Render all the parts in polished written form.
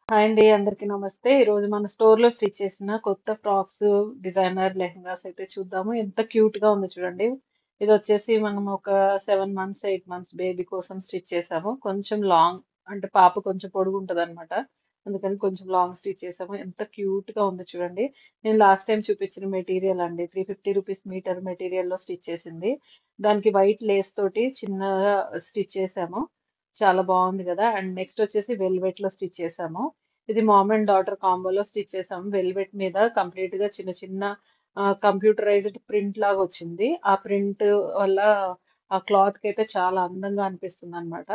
Hi అండి. అందరికీ నమస్తే. ఈరోజు మన స్టోర్‌లో స్టిచ్ చేసిన కొత్త ఫ్రాక్స్, డిజైనర్ లెహెంగాస్ అయితే చూద్దాము. ఎంత క్యూట్‌గా ఉందో చూడండి. ఇదొచ్చేసి మనం ఒక 7 మంత్స్, 8 మంత్స్ బేబీ కోసం స్టిచ్ చేసాము. కొంచెం లాంగ్ అంటే పాప కొంచెం పొడుగుంటదనమాట. అందుకని కొంచెం లాంగ్ స్టిచ్ చేసాము. ఎంత క్యూట్‌గా ఉందో చూడండి. నేను లాస్ట్ టైమ్ చూపించిన మెటీరియల్ అండి. ₹350 మీటర్ మెటీరియల్‌లో స్టిచ్ చేసింది. దానికి వైట్ లేస్ తోటి చిన్నగా స్టిచ్ చేసాము. చాలా బావుంది గదా! అండ్ నెక్స్ట్ వచ్చేసి వెల్వెట్‌లో స్టిచ్ చేసాము. ఇది మామ్ అండ్ డాటర్ కాంబోలో స్టిచ్ చేసాము. వెల్వెట్ మీద కంప్లీట్‌గా చిన్న చిన్న కంప్యూటరైజ్డ్ ప్రింట్ లాగొచ్చింది. ఆ ప్రింట్ వల్ల ఆ క్లాత్‌కైతే చాలా అందంగా అనిపిస్తుందనమాట.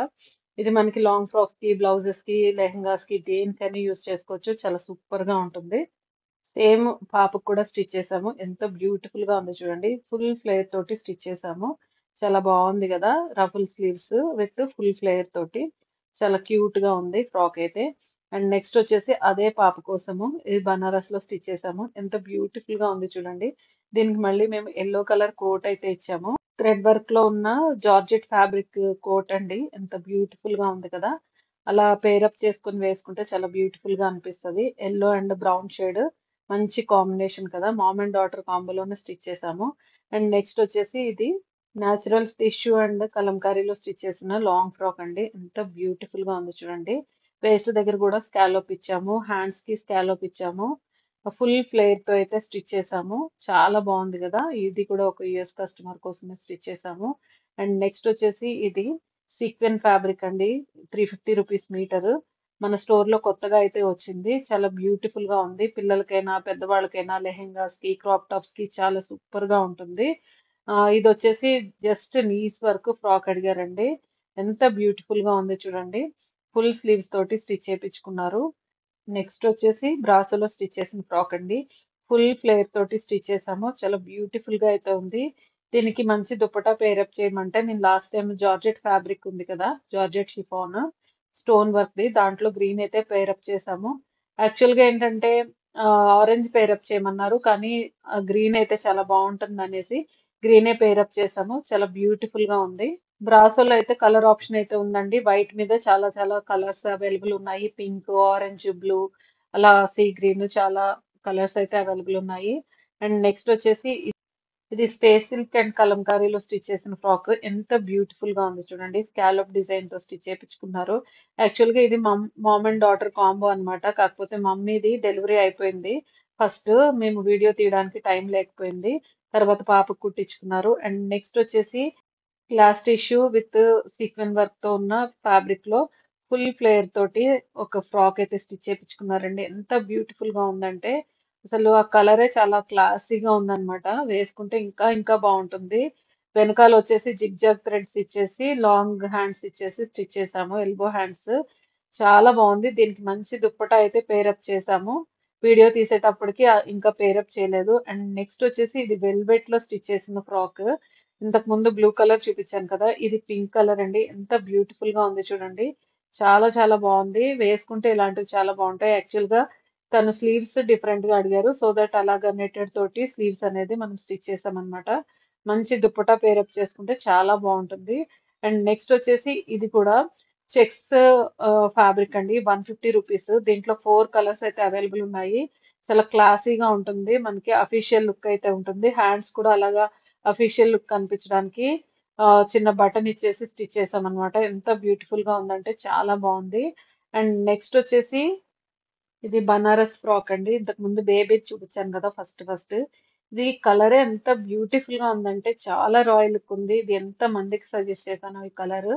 ఇది మనకి లాంగ్ ఫ్రాక్స్‌కి, బ్లౌజెస్‌కి, లెహెంగాస్‌కి దేనికైనా యూజ్ చేసుకోవచ్చు. చాలా సూపర్‌గా ఉంటుంది. సేమ్ పాపకు కూడా స్టిచ్ చేసాము. ఎంత బ్యూటిఫుల్‌గా ఉందో చూడండి. ఫుల్ ఫ్లేర్ తోటి స్టిచ్ చేసాము. చాలా బావుంది గదా! Ruffle sleeves with full flare తోటి. చాలా క్యూట్‌గా ఉంది ఫ్రాక్ అయితే. అండ్ నెక్స్ట్ వచ్చేసి అదే పాప కోసము ఇది బనారస్‌లో స్టిచ్ చేసాము. ఎంత బ్యూటిఫుల్‌గా ఉంది చూడండి. దీనికి మళ్ళీ మేము యెల్లో కలర్ కోట్ అయితే ఇచ్చాము. థ్రెడ్ వర్క్‌లో ఉన్న జార్జెట్ ఫ్యాబ్రిక్ కోట్ అండి. ఎంత బ్యూటిఫుల్‌గా ఉంది కదా! అలా పేరప్ చేసుకొని వేసుకుంటే చాలా బ్యూటిఫుల్‌గా అనిపిస్తది. యెల్లో అండ్ బ్రౌన్ షేడ్ మంచి కాంబినేషన్ కదా! మామ్ అండ్ డాటర్ కాంబోలోనే స్టిచ్ చేసాము. అండ్ నెక్స్ట్ వచ్చేసి ఇది నేచురల్ టిష్యూ అండ్ కలంకారీలో స్టిచ్ చేసిన లాంగ్ ఫ్రాక్ అండి. ఎంత బ్యూటిఫుల్‌గా ఉందో చూడండి. వేస్ట్ దగ్గర కూడా స్కాలోప్ ఇచ్చాము. హ్యాండ్స్‌కి స్కాలోప్ ఇచ్చాము. ఫుల్ ఫ్లేర్‌తో అయితే స్టిచ్ చేసాము. చాలా బావుంది గదా! ఇది కూడా ఒక యూఎస్ కస్టమర్ కోసమే స్టిచ్ చేసాము. అండ్ నెక్స్ట్ వచ్చేసి ఇది సీక్వెన్ ఫ్యాబ్రిక్ అండి. ₹350 మీటరు. మన స్టోర్‌లో కొత్తగా అయితే వచ్చింది. చాలా బ్యూటిఫుల్‌గా ఉంది. పిల్లలకైనా, పెద్దవాళ్ళకైనా లెహెంగాస్‌కి, క్రాప్ టాప్స్‌కి చాలా సూపర్‌గా ఉంటుంది. ఇదొచ్చేసి జస్ట్ నీస్ వరకు ఫ్రాక్ అడిగారండి. ఎంత బ్యూటిఫుల్‌గా ఉందో చూడండి. ఫుల్ స్లీవ్స్ తోటి స్టిచ్ చేపించుకున్నారు. నెక్స్ట్ వచ్చేసి బ్రాసోలో స్టిచ్ చేసిన ఫ్రాక్ అండి. ఫుల్ ఫ్లేర్ తోటి స్టిచ్ చేసాము. చాలా బ్యూటిఫుల్‌గా అయితే ఉంది. దీనికి మంచి దుపట్టా పేరప్ చేయమంటే నేను లాస్ట్ టైమ్ జార్జెట్ ఫ్యాబ్రిక్ ఉంది కదా! జార్జెట్ షిఫాన్ స్టోన్ వర్క్‌ది దాంట్లో గ్రీన్ అయితే పేరప్ చేసాము. యాక్చువల్‌గా ఏంటంటే ఆరెంజ్ పేరప్ చేయమన్నారు. కానీ గ్రీన్ అయితే చాలా బావుంటుందనేసి గ్రీనే పేరప్ చేసాము. చాలా బ్యూటిఫుల్‌గా ఉంది. బ్రాసోలో అయితే కలర్ ఆప్షన్ అయితే ఉందండి. వైట్ మీద చాలా చాలా కలర్స్ అవైలబుల్ ఉన్నాయి. పింక్, ఆరెంజ్, బ్లూ అలా సీ గ్రీన్ చాలా కలర్స్ అయితే అవైలబుల్ ఉన్నాయి. అండ్ నెక్స్ట్ వచ్చేసి ఇది స్పేస్ సిల్క్ అండ్ కలంకారీలో స్టిచ్ చేసిన ఫ్రాక్. ఎంత బ్యూటిఫుల్‌గా ఉందో చూడండి. స్కాలప్ డిజైన్‌తో స్టిచ్ చేపించుకున్నారు. యాక్చువల్‌గా ఇది మామ్ అండ్ డాటర్ కాంబో అన్నమాట. కాకపోతే మమ్మీది డెలివరీ అయిపోయింది. ఫస్ట్ మేము వీడియో తీయడానికి టైం లేకపోయింది. తర్వాత పాపకు కుట్టించుకున్నారు. అండ్ నెక్స్ట్ వచ్చేసి గ్లాస్ టిష్యూ విత్ సీక్వెన్ వర్క్‌తో ఉన్న ఫ్యాబ్రిక్‌లో ఫుల్ ఫ్లేర్ తోటి ఒక ఫ్రాక్ అయితే స్టిచ్ చేపించుకున్నారండి. ఎంత బ్యూటిఫుల్‌గా ఉందంటే, అసలు ఆ కలరే చాలా క్లాసీగా ఉందన్నమాట. వేసుకుంటే ఇంకా ఇంకా బావుంటుంది. వెనకాలొచ్చేసి జిగ్‌జాగ్ థ్రెడ్స్ ఇచ్చేసి, లాంగ్ హ్యాండ్స్ ఇచ్చేసి స్టిచ్ చేసాము. Elbow hands. చాలా బావుంది. దీనికి మంచి దుప్పట్టా అయితే పేరప్ చేసాము. వీడియో తీసేటప్పటికి ఇంకా పేరప్ చేయలేదు. అండ్ నెక్స్ట్ వచ్చేసి ఇది వెల్వెట్‌లో స్టిచ్ చేసిన ఫ్రాక్. ఇంతకుముందు బ్లూ కలర్ చూపిచ్చాను కదా! ఇది పింక్ కలర్ అండి. ఎంత బ్యూటిఫుల్‌గా ఉంది చూడండి. చాలా చాలా బావుంది. వేసుకుంటే ఇలాంటివి చాలా బావుంటాయి. యాక్చువల్‌గా తను స్లీవ్స్ డిఫరెంట్‌గా అడిగారు. సో దట్ అలాగా నెట్టెడ్ తోటి స్లీవ్స్ అనేది మనం స్టిచ్ చేసామనమాట. మంచి దుపట్టా పేరప్ చేసుకుంటే చాలా బావుంటుంది. అండ్ నెక్స్ట్ వచ్చేసి ఇది కూడా చెక్స్ ఫ్యాబ్రిక్ అండి. ₹150 దీంట్లో 4 కలర్స్ అయితే అవైలబుల్ ఉన్నాయి. చాలా క్లాసీగా ఉంటుంది. మనకి అఫీషియల్ లుక్ అయితే ఉంటుంది. హ్యాండ్స్ కూడా అలాగా అఫీషియల్ లుక్ కనిపించడానికి చిన్న బటన్ ఇచ్చేసి స్టిచ్ చేశామనమాట. ఎంత బ్యూటిఫుల్‌గా ఉందంటే చాలా బావుంది. అండ్ నెక్స్ట్ వచ్చేసి ఇది బనారస్ ఫ్రాక్ అండి. ఇంతకుముందు బేబీది చూపించాను కదా! ఫస్ట్. ఇది కలరే ఎంత బ్యూటిఫుల్‌గా ఉందంటే చాలా రాయల్ లుక్ ఉంది. ఇది ఎంత మందికి సజెస్ట్ చేశానో ఈ కలరు.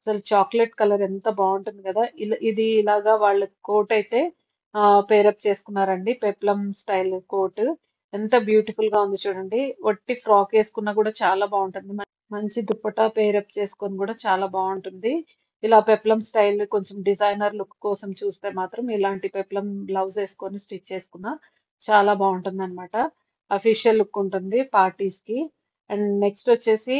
అసలు చాక్లేట్ కలర్ ఎంత బావుంటుంది కదా! ఇది ఇలాగా వాళ్ళ కోట్ అయితే పేరప్ చేసుకున్నారండి. Peplum style coat. ఎంత బ్యూటిఫుల్‌గా ఉంది చూడండి. ఒట్టి ఫ్రాక్ ఏసుకున్నా కూడా చాలా బావుంటుంది. మంచి దుపట్టా పేరప్ చేసుకొని గూడా చాలా బావుంటుంది. ఇలా పెప్లమ్ స్టైల్ కొంచెం డిజైనర్ లుక్ కోసం చూస్తే మాత్రం ఇలాంటి పెప్లమ్ బ్లౌజ్ ఏసుకొని స్టిచ్ చేసుకున్న చాలా బావుంటుందనమాట. అఫీషియల్ లుక్ ఉంటుంది పార్టీస్‌కి. అండ్ నెక్స్ట్ వచ్చేసి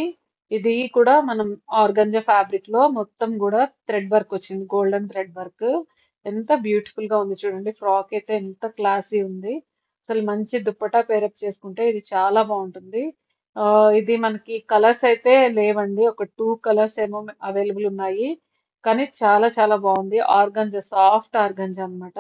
ఇది కూడా మనం ఆర్గాంజా ఫ్యాబ్రిక్‌లో మొత్తం గూడా థ్రెడ్ వర్క్ వచ్చింది. Golden thread work. ఎంత బ్యూటిఫుల్‌గా ఉంది చూడండి. ఫ్రాక్ అయితే ఎంత క్లాసీ ఉంది. అసలు మంచి దుపట్టా పేరప్ చేసుకుంటే ఇది చాలా బావుంటుంది. ఇది మనకి కలర్స్ అయితే లేవండి. ఒక 2 కలర్స్ ఏమో అవైలబుల్ ఉన్నాయి. కానీ చాలా చాలా బాగుంది. ఆర్గాంజా సాఫ్ట్ ఆర్గాంజా అన్నమాట.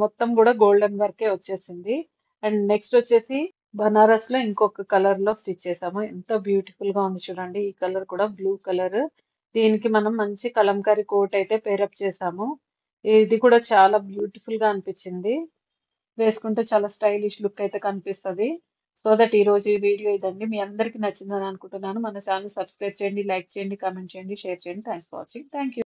మొత్తం కూడా గోల్డెన్ వర్కే వచ్చేసింది. అండ్ నెక్స్ట్ వచ్చేసి బనారస్ లో ఇంకొక కలర్ లో స్టిచ్ చేసాము. ఎంత బ్యూటిఫుల్ గా ఉంది చూడండి. ఈ కలర్ కూడా బ్లూ కలర్. దీనికి మనం మంచి కలంకారీ కోట్ అయితే పేరప్ చేసాము. ఇది కూడా చాలా బ్యూటిఫుల్ గా అనిపించింది. వేసుకుంటే చాలా స్టైలిష్ లుక్ అయితే కనిపిస్తది. సో దట్ ఈరోజు ఈ వీడియో ఇదండి. మీ అందరికి నచ్చిందని అనుకుంటున్నాను. మన ఛానెల్ సబ్స్క్రైబ్ చేయండి, లైక్ చేయండి, కామెంట్ చేయండి, షేర్ చేయండి. Thanks for watching. Thank you.